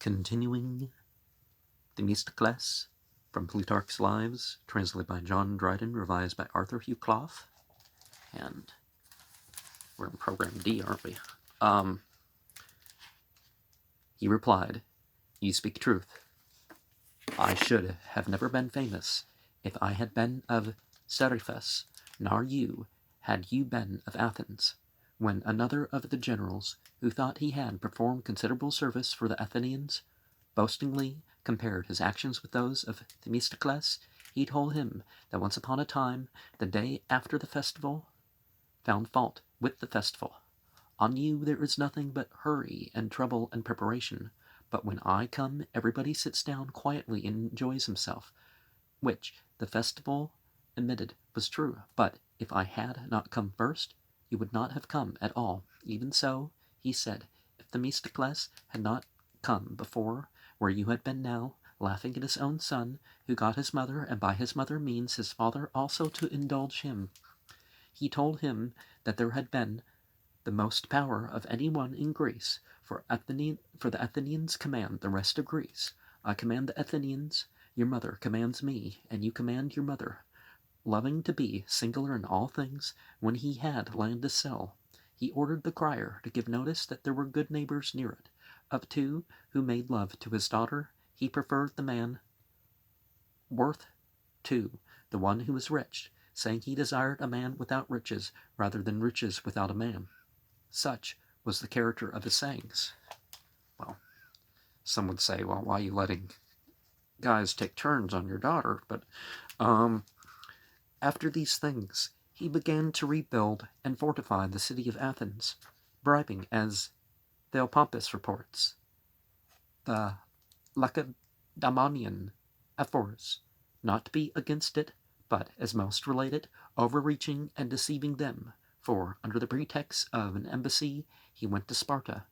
Continuing Themistocles from Plutarch's Lives, translated by John Dryden, revised by Arthur Hugh Clough. And we're in program D, aren't we? He replied, "You speak truth. I should have never been famous if I had been of Seriphus, nor you, had you been of Athens." When another of the generals, who thought he had performed considerable service for the Athenians, boastingly compared his actions with those of Themistocles, he told him that once upon a time, the day after the festival, found fault with the festival. "On you there is nothing but hurry and trouble and preparation, but when I come everybody sits down quietly and enjoys himself," which the festival admitted was true. "But if I had not come first, you would not have come at all." Even so, he said, if Themistocles had not come before, where you had been now, laughing at his own son, who got his mother, and by his mother means his father also, to indulge him. He told him that there had been the most power of any one in Greece, for the Athenians command the rest of Greece. I command the Athenians, your mother commands me, and you command your mother. Loving to be singular in all things, when he had land to sell, he ordered the crier to give notice that there were good neighbors near it. Of two who made love to his daughter, he preferred the man worth to the one who was rich, saying he desired a man without riches rather than riches without a man. Such was the character of his sayings. Well, some would say, well, why are you letting guys take turns on your daughter? But after these things, he began to rebuild and fortify the city of Athens, bribing, as Theopompus reports, the Lacedaemonian ephors, not to be against it, but, as most relate it, overreaching and deceiving them, for, under the pretext of an embassy, he went to Sparta,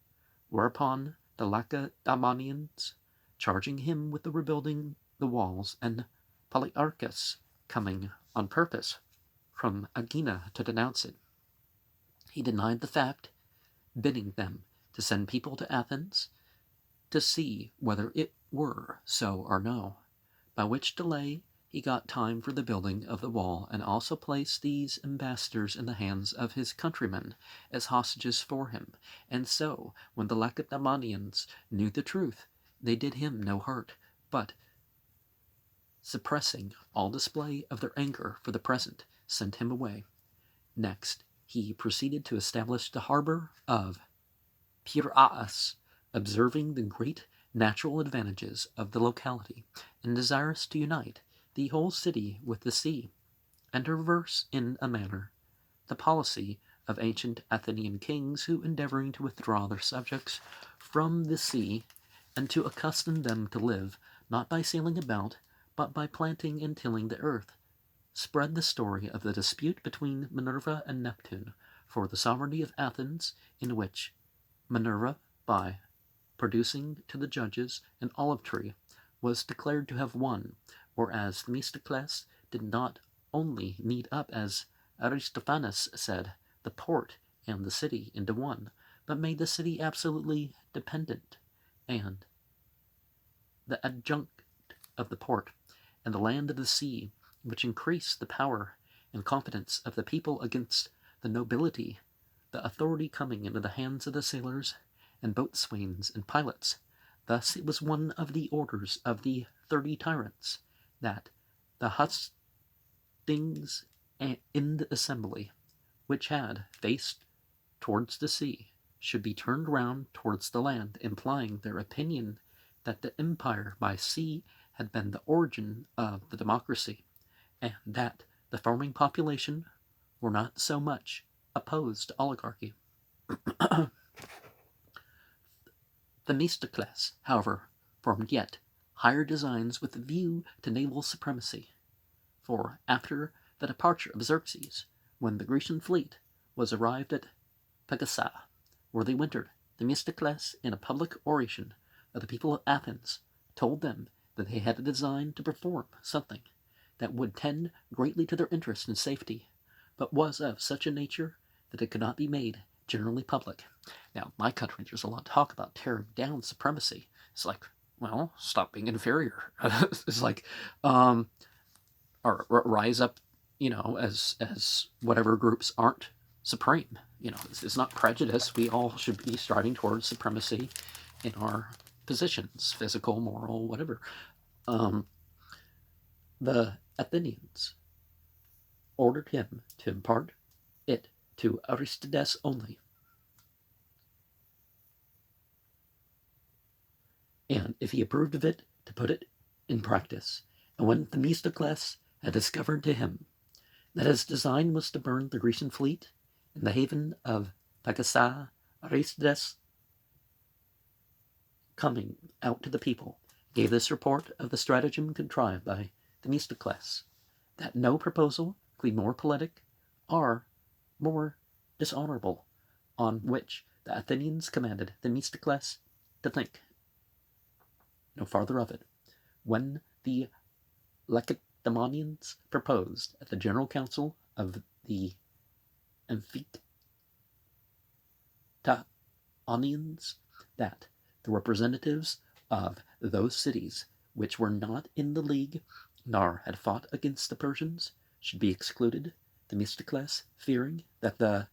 whereupon the Lacedaemonians, charging him with the rebuilding the walls, and Polyarchus coming on purpose from Aegina to denounce it, he denied the fact, bidding them to send people to Athens to see whether it were so or no, by which delay he got time for the building of the wall, and also placed these ambassadors in the hands of his countrymen as hostages for him. And so, when the Lacedaemonians knew the truth, they did him no hurt, but, suppressing all display of their anger for the present, sent him away. Next, he proceeded to establish the harbor of Piraeus, observing the great natural advantages of the locality, and desirous to unite the whole city with the sea, and to reverse in a manner the policy of ancient Athenian kings, who, endeavoring to withdraw their subjects from the sea, and to accustom them to live, not by sailing about, but by planting and tilling the earth, spread the story of the dispute between Minerva and Neptune for the sovereignty of Athens, in which Minerva, by producing to the judges an olive tree, was declared to have won, whereas Themistocles did not only knead up, as Aristophanes said, the port and the city into one, but made the city absolutely dependent, and the adjunct of the port, and the land of the sea, which increased the power and confidence of the people against the nobility, the authority coming into the hands of the sailors and boatswains and pilots. Thus it was one of the orders of the 30 tyrants that the hustings in the assembly, which had faced towards the sea, should be turned round towards the land, implying their opinion that the empire by sea had been the origin of the democracy, and that the farming population were not so much opposed to oligarchy. Themistocles, however, formed yet higher designs with a view to naval supremacy, for after the departure of Xerxes, when the Grecian fleet was arrived at Pegasa, where they wintered, Themistocles, in a public oration of the people of Athens, told them that they had a design to perform something that would tend greatly to their interest and safety, but was of such a nature that it could not be made generally public. Now, in my country, there's a lot of talk about tearing down supremacy. It's like, well, stop being inferior. It's like, or rise up, as whatever groups aren't supreme. It's not prejudice. We all should be striving towards supremacy in our positions, physical, moral, whatever. The Athenians ordered him to impart it to Aristides only. And if he approved of it, to put it in practice. And when Themistocles had discovered to him that his design was to burn the Grecian fleet in the haven of Pagasa, Aristides, coming out to the people, gave this report of the stratagem contrived by Themistocles, that no proposal could be more politic or more dishonorable, on which the Athenians commanded Themistocles to think no farther of it. When the Lacedaemonians proposed at the general council of the Amphictyonians that the representatives of those cities which were not in the league nor had fought against the Persians should be excluded, Themistocles, fearing that the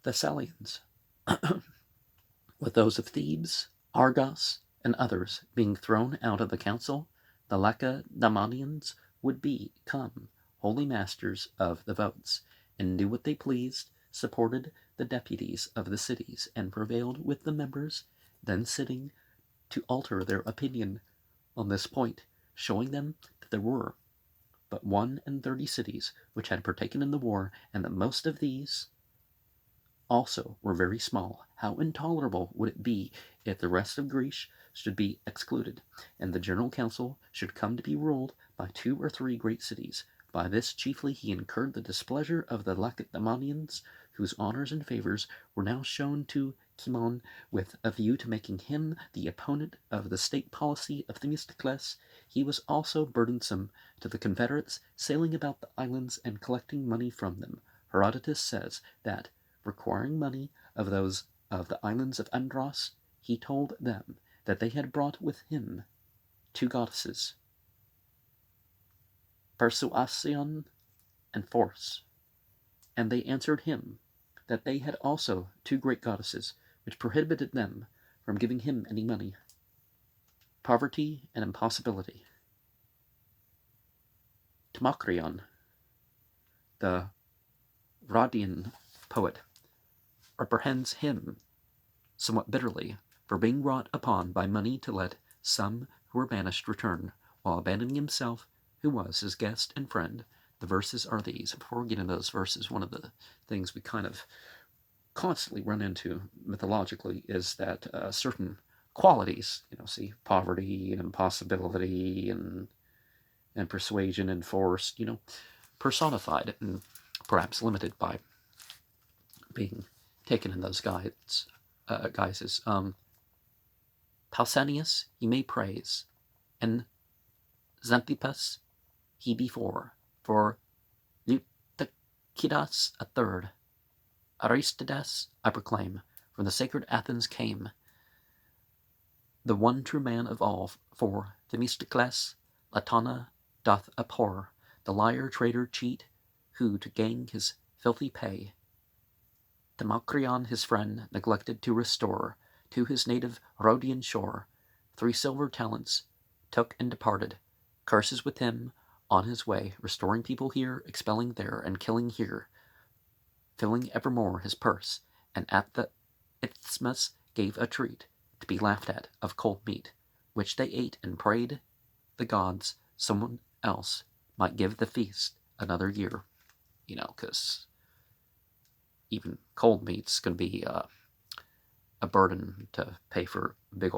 Thessalians, with those of Thebes, Argos, and others being thrown out of the council, the Lacedaemonians would become wholly masters of the votes, and do what they pleased, supported the deputies of the cities, and prevailed with the members then sitting to alter their opinion on this point, showing them that there were but 31 cities which had partaken in the war, and that most of these also were very small. How intolerable would it be if the rest of Greece should be excluded, and the general council should come to be ruled by 2 or 3 great cities? By this chiefly he incurred the displeasure of the Lacedaemonians, whose honors and favors were now shown to Cimon, with a view to making him the opponent of the state policy of Themistocles. He was also burdensome to the confederates, sailing about the islands and collecting money from them. Herodotus says that, requiring money of those of the islands of Andros, he told them that they had brought with him 2 goddesses, Persuasion and Force, and they answered him that they had also 2 great goddesses, which prohibited them from giving him any money: poverty and impossibility. Themistocles, the Rhodian poet, reprehends him somewhat bitterly for being wrought upon by money to let some who were banished return, while abandoning himself, who was his guest and friend. The verses are these. Before we get into those verses, one of the things we kind of constantly run into mythologically is that certain qualities, see, poverty and impossibility and persuasion and force, personified and perhaps limited by being taken in those guises. Pausanias he may praise, and Xanthippus he before, for Leutacidas a third. Aristides I proclaim, from the sacred Athens came, the one true man of all, for Themistocles Latona doth abhor, the liar, traitor, cheat, who to gain his filthy pay, Themistocles his friend neglected to restore to his native Rhodian shore. 3 silver talents took and departed, curses with him on his way, restoring people here, expelling there, and killing here, filling evermore his purse, and at the isthmus gave a treat to be laughed at of cold meat, which they ate and prayed the gods someone else might give the feast another year. Because even cold meat's going to be a burden to pay for big old